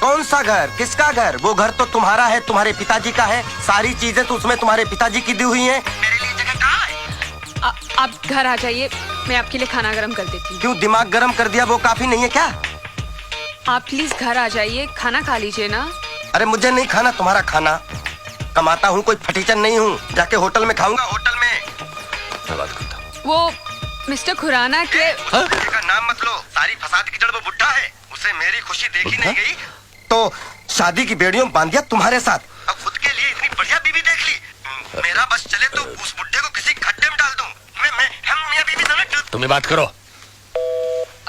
कौन सा घर? किसका घर? वो घर तो तुम्हारा है, तुम्हारे पिताजी का है। सारी चीजें तो उसमें तुम्हारे पिताजी की दी हुई हैं। मेरे लिए जगह कहाँ है? आप घर आ जाइए, मैं आपके लिए खाना गरम कर देती हूँ। क्यों दिमाग गरम कर दिया? वो काफी नहीं है क्या? आप प्लीज घर आ जाइए, खाना खा लीजिए ना। अरे मुझे नहीं खाना तुम्हारा खाना। कमाता हूँ, कोई फटीचर नहीं हूँ। जाके होटल में खाऊंगा, होटल में। मैं बात करता हूँ। वो मिस्टर खुराना के का नाम मत लो। सारी फसाद की जड़ वो बुढ़ा है। उसे मेरी खुशी देखी नहीं गई तो शादी की बेड़ियों में बांध दिया तुम्हारे साथ। अब खुद के लिए इतनी बढ़िया बीवी देख ली। मेरा बस चले तो उस बुढ़े को किसी खड्डे में डाल दूं। हम मियां बीवी दोनों। तुम्हें बात करो।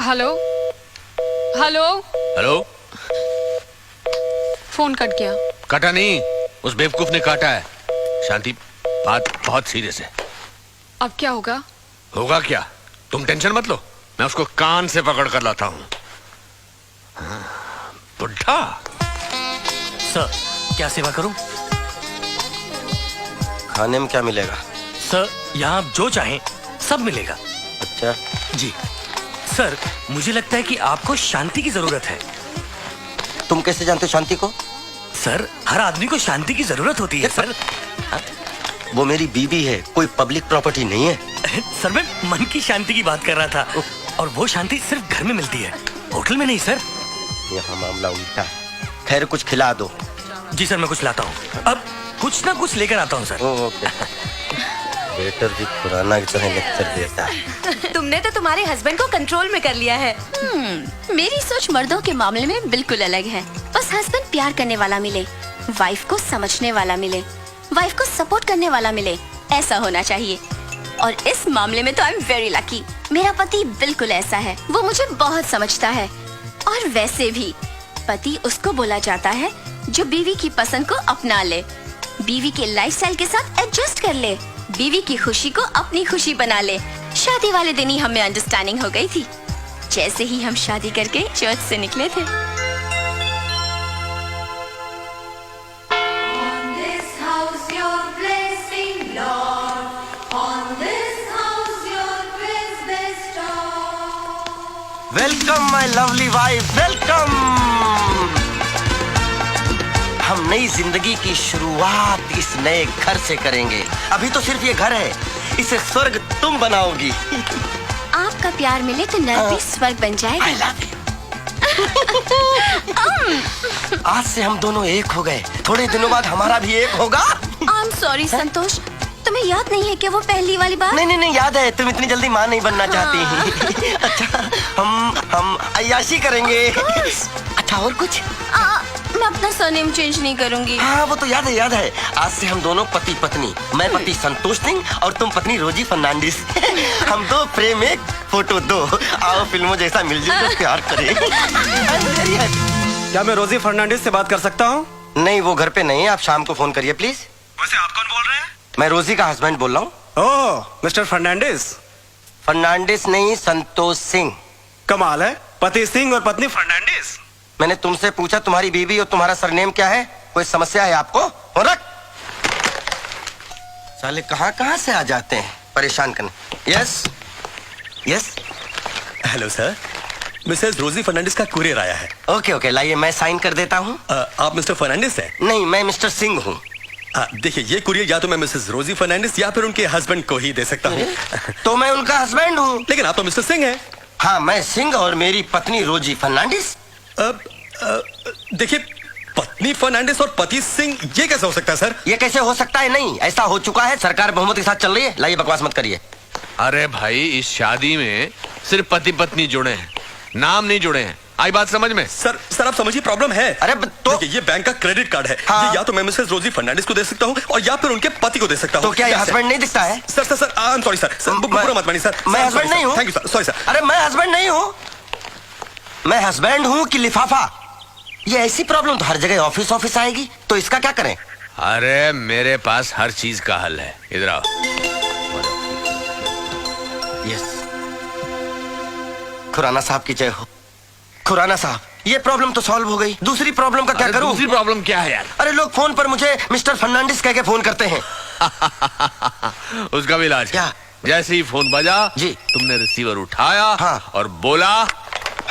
Hello hello hello. Phone cut गया। काटा नहीं, उस बेवकूफ ने काटा है। शांति, बात बहुत सीरियस है। अब क्या होगा? होगा क्या? तुम टेंशन मत लो, मैं उसको कान से पकड़ कर लाता हूँ। बुढ़ा। सर, क्या सेवा करूं? खाने में क्या मिलेगा? सर, यहाँ आप जो चाहें सब मिलेगा। अच्छा जी सर, मुझे लगता है कि आपको शांति की जरूरत है। तुम कैसे जानते हो शांति को? सर, हर आदमी को शांति की जरूरत होती है सर। वो मेरी बीवी है, कोई पब्लिक प्रॉपर्टी नहीं है। सर, मैं मन की शांति की बात कर रहा था। और वो शांति सिर्फ घर में मिलती है, होटल में नहीं सर। यहाँ मामला उल्टा है। खैर कुछ खिला दो। जी सर, मैं कुछ लाता हूँ। अब कुछ ना कुछ लेकर आता हूँ सर। ओके। वेटर भी खुराना की तरह लेक्चर देता है। तुमने तो तुम्हारे हस्बैंड को कंट्रोल में कर लिया है। मेरी सोच मर्दों के मामले में बिल्कुल अलग है। बस हस्बैंड प्यार करने वाला मिले, वाइफ को समझने वाला मिले, वाइफ को सपोर्ट करने वाला मिले, ऐसा होना चाहिए। और इस मामले में तो आई एम वेरी लकी। मेरा पति बिल्कुल ऐसा है। वो मुझे बहुत समझता है। और वैसे भी पति उसको बोला जाता है जो बीवी की पसंद को अपना ले, बीवी के लाइफस्टाइल के साथ एडजस्ट कर ले, बीवी की खुशी को अपनी खुशी बना ले। शादी वाले दिन ही हमें अंडरस्टैंडिंग हो गई थी, जैसे ही हम शादी करके चर्च से निकले थे। Welcome my lovely wife, welcome. हम नई जिंदगी की शुरुआत इस नए घर से करेंगे। अभी तो सिर्फ ये घर है, इसे स्वर्ग तुम बनाओगी। आपका प्यार मिले तो नर्क भी स्वर्ग बन जाएगा। I love you। आज से हम दोनों एक हो गए। थोड़े दिनों बाद हमारा भी एक होगा। आई एम सॉरी संतोष, तुम्हें याद नहीं है कि वो पहली वाली बात? नहीं याद है। तुम इतनी जल्दी माँ नहीं बनना चाहती। अच्छा हम अय्याशी करेंगे। अच्छा और कुछ? मैं अपना सरनेम चेंज नहीं करूंगी। हाँ वो तो याद है। आज से हम दोनों पति पत्नी। मैं पति संतोष सिंह और तुम पत्नी रोजी फर्नांडिस। हम दो प्रेम एक फोटो दो। आओ फिल्मों जैसा मिलजुल कर प्यार करें। क्या मैं रोजी फर्नांडिस से बात कर सकता हूँ? नहीं वो घर पे नहीं है, आप शाम को फोन करिए प्लीज। वैसे आप कौन बोल रहे हैं? मैं रोजी का हस्बैंड बोल रहा हूँ। ओह, मिस्टर फर्नांडिस। फर्नांडिस नहीं, संतोष सिंह। कमाल है, पति सिंह और पत्नी फर्नांडिस। मैंने तुमसे पूछा तुम्हारी बीवी और तुम्हारा सरनेम क्या है? कोई समस्या है आपको? हो रख। साले कहाँ से आ जाते हैं परेशान करने। Yes yes. Hello sir, Mrs रोजी फर्नांडिस का कुरियर आया है। ओके लाइए मैं साइन कर देता हूँ। आप मिस्टर फर्नांडिस हैं? नहीं मैं मिस्टर सिंह हूँ। देखिए, ये कुरियर या तो मैं मिसेस रोजी फर्नांडिस या फिर उनके हस्बैंड को ही दे सकता हूँ। तो मैं उनका हस्बैंड हूँ। लेकिन आप तो मिस्टर सिंह हैं। हाँ मैं सिंह और मेरी पत्नी रोजी फर्नांडिस। देखिए, पत्नी फर्नांडिस और पति सिंह, ये कैसे हो सकता है सर? ये कैसे हो सकता है? नहीं ऐसा हो चुका है। सरकार बहुमत के साथ चल रही है। लाइए बकवास मत करिए। अरे भाई, इस शादी में सिर्फ पति पत्नी जुड़े हैं, नाम नहीं जुड़े हैं। आई बात समझ में? सर आप समझिए, प्रॉब्लम है। अरे तो देखिए, ये बैंक का क्रेडिट कार्ड है। हाँ। ये या तो मैं मिसेस रोजी फर्नांडिस को दे सकता हूँ और या फिर उनके पति को दे सकता हूँ। तो क्या ये हस्बैंड नहीं दिखता है? Sir I am sorry sir, बुरा मत मानिए सर। मैं हस्बैंड नहीं हूँ। Thank you sir, sorry sir. अरे मैं हस्बैंड नहीं हूँ। मैं हस्बैंड हूँ कि लिफाफा? ये ऐसी प्रॉब्लम तो हर जगह ऑफिस आएगी, तो इसका क्या करें? अरे मेरे पास हर चीज का हल है, इधर आओ। यस। खुराना साहब की जय हो। खुराना साहब, ये प्रॉब्लम तो सॉल्व हो गई। दूसरी प्रॉब्लम का क्या करूं? दूसरी प्रॉब्लम क्या है यार? अरे लोग फोन पर मुझे मिस्टर फर्नांडिस कह के फोन करते हैं। उसका भी इलाज क्या? जैसे ही फोन बजा जी, तुमने रिसीवर उठाया हाँ। और बोला,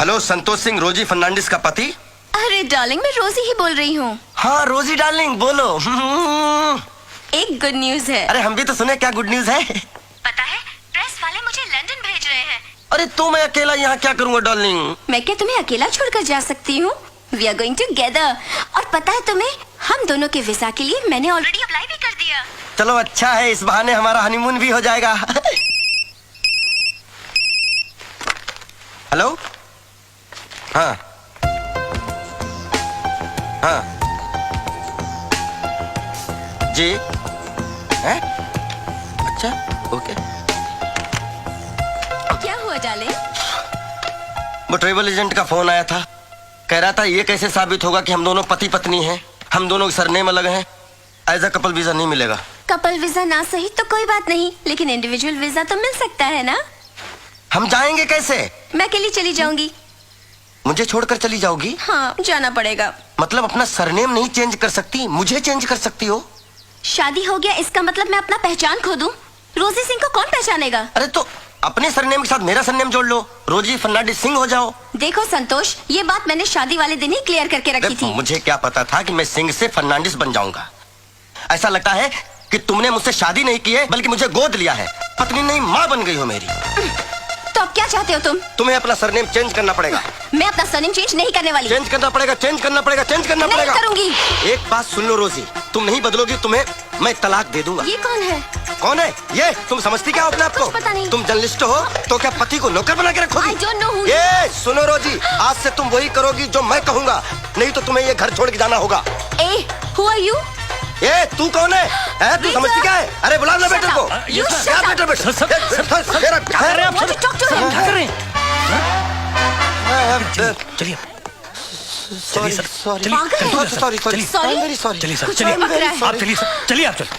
हेलो संतोष सिंह रोजी फर्नांडिस का पति। अरे डार्लिंग, मैं रोजी ही बोल रही हूँ। हाँ रोजी डार्लिंग, बोलो। एक गुड न्यूज है। अरे हम भी तो सुने, क्या गुड न्यूज है? पता है, प्रेस वाले मुझे लंदन भेज रहे हैं। अरे तो मैं अकेला यहाँ क्या करूँगा डार्लिंग? मैं क्या तुम्हें अकेला छोड़कर जा सकती हूँ? We are going together. और पता है तुम्हें, हम दोनों के वीजा के लिए मैंने ऑलरेडी अप्लाई भी कर दिया। चलो अच्छा है, इस बहाने हमारा हनीमून भी हो जाएगा। हेलो। हाँ हाँ जी। हैं? अच्छा ओके। क्या हुआ डार्लिंग? वो ट्रेवल एजेंट का फोन आया था, कह रहा था ये कैसे साबित होगा कि हम दोनों पति पत्नी हैं, हम दोनों के सरनेम अलग हैं, एज अ कपल वीजा नहीं मिलेगा। कपल वीजा ना सही तो कोई बात नहीं, लेकिन इंडिविजुअल वीजा तो मिल सकता है ना? हम जाएंगे कैसे? मैं अकेली चली जाऊंगी। मुझे छोड़कर चली जाओगी? हाँ, जाना पड़ेगा। मतलब अपना सरनेम नहीं चेंज कर सकती, मुझे चेंज कर सकती हो? शादी हो गया इसका मतलब मैं अपना पहचान खो दूं? रोजी सिंह को कौन पहचानेगा? अरे तो अपने सरनेम के साथ मेरा सरनेम जोड़ लो, रोजी फर्नांडिस सिंह हो जाओ। देखो संतोष, ये बात मैंने शादी वाले दिन ही क्लियर करके रखी थी। मुझे क्या पता था कि मैं सिंह से फर्नांडिस बन जाऊंगा। ऐसा लगता है कि तुमने मुझसे शादी नहीं की है, बल्कि मुझे गोद लिया है। पत्नी नहीं, माँ बन गई हो मेरी। तो अब क्या चाहते हो तुम? तुम्हें अपना सरनेम चेंज करना पड़ेगा। मैं अपना सरनेम चेंज नहीं करने वाली। चेंज करना पड़ेगा, चेंज करना पड़ेगा, चेंज करना नहीं पड़ेगा। करूंगी। एक बात सुन लो रोजी, तुम नहीं बदलोगी, तुम्हें मैं तलाक दे दूंगा। ये कौन है? कौन है ये? तुम समझती क्या हो अपने आप को? कुछ पता नहीं। तुम जर्नलिस्ट हो तो क्या पति को नौकर बना के रखोगी? I don't know who you ये सुनो रोजी, आज से तुम वही करोगी जो मैं कहूंगा, नहीं तो तुम्हें ये घर छोड़ के जाना होगा। ए, who are you? ये तू कौन है? तू Peter! समझती क्या है? अरे बुला लो बेटे को। You क्या shut up. बेटे बेटे? सर, मेरा क्या कर रहे हैं आप? Want to talk to him? क्या कर रहे हैं? चलिए सॉरी सर, सॉरी पागल है? Sorry sorry Sorry? Very sorry. चलिए सर, कुछ चलिए और बक रहा है। आप चलिए सर, चलिए आप चलिए।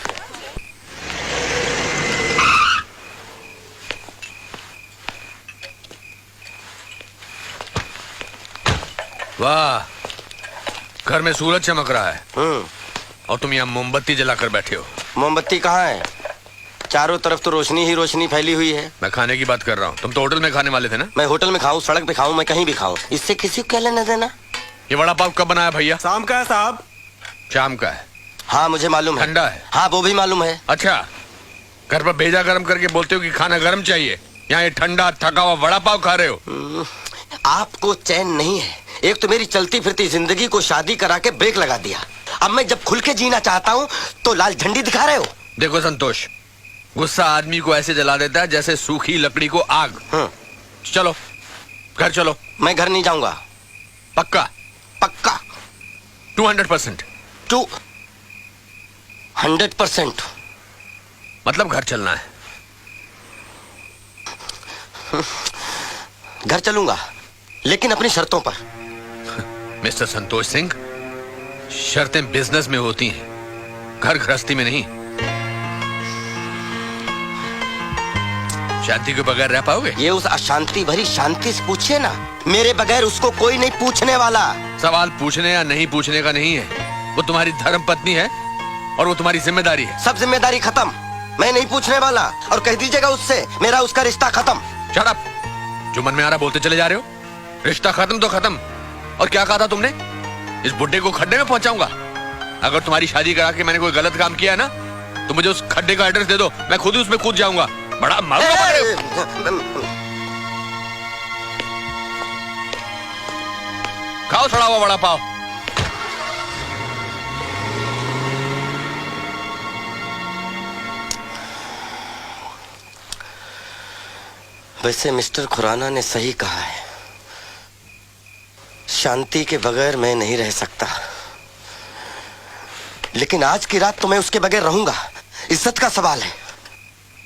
वाह, घर में सूरज चमक रहा है और तुम यहाँ मोमबत्ती जलाकर बैठे हो। मोमबत्ती कहाँ है? चारों तरफ तो रोशनी ही रोशनी फैली हुई है। मैं खाने की बात कर रहा हूँ, तुम तो होटल में खाने वाले थे ना? मैं होटल में खाऊं, सड़क पे खाऊं, मैं कहीं भी खाऊं, इससे किसी को क्या लेना देना? ये वड़ा पाव कब बनाया भैया? शाम का है साहब। शाम का है। हाँ मुझे मालूम है। ठंडा है? हाँ वो भी मालूम है। अच्छा, घर पर भेजा गरम करके बोलते हो कि खाना गरम चाहिए, यहाँ ये ठंडा थका हुआ वड़ा पाव खा रहे हो। आपको चैन नहीं है। एक तो मेरी चलती फिरती जिंदगी को शादी करा के ब्रेक लगा दिया, अब मैं जब खुल के जीना चाहता हूँ तो लाल झंडी दिखा रहे हो। देखो संतोष, गुस्सा आदमी को ऐसे जला देता है जैसे सूखी लकड़ी को आग। चलो घर चलो। मैं घर नहीं जाऊंगा। पक्का? पक्का 200%। 200%। मतलब घर चलना है? घर चलूंगा, लेकिन अपनी शर्तों पर। मिस्टर संतोष सिंह, शर्तें बिजनेस में होती हैं, घर गृहस्थी में नहीं। शांति के बगैर रह पाओगे? ये उस अशांति भरी शांति से पूछिए ना, मेरे बगैर उसको कोई नहीं पूछने वाला। सवाल पूछने या नहीं पूछने का नहीं है, वो तुम्हारी धर्म पत्नी है और वो तुम्हारी जिम्मेदारी है। सब जिम्मेदारी खत्म, मैं नहीं पूछने वाला। और कह दीजिएगा उससे, मेरा उसका रिश्ता खत्म। शट अप, जो मन में आ रहा बोलते चले जा रहे हो। रिश्ता खत्म तो खत्म। और क्या कहा था तुमने? इस बुड्ढे को खड्डे में पहुंचाऊंगा। अगर तुम्हारी शादी करा के मैंने कोई गलत काम किया है ना, तो मुझे उस खड्डे का एड्रेस दे दो, मैं खुद ही उसमें कूद जाऊंगा। बड़ा मारूंगा पकड़े हो। खाओ सड़ा हुआ वड़ा पाव। वैसे मिस्टर खुराना ने सही कहा है, शांति के बगैर मैं नहीं रह सकता। लेकिन आज की रात तो मैं उसके बगैर रहूंगा। इज्जत का सवाल है।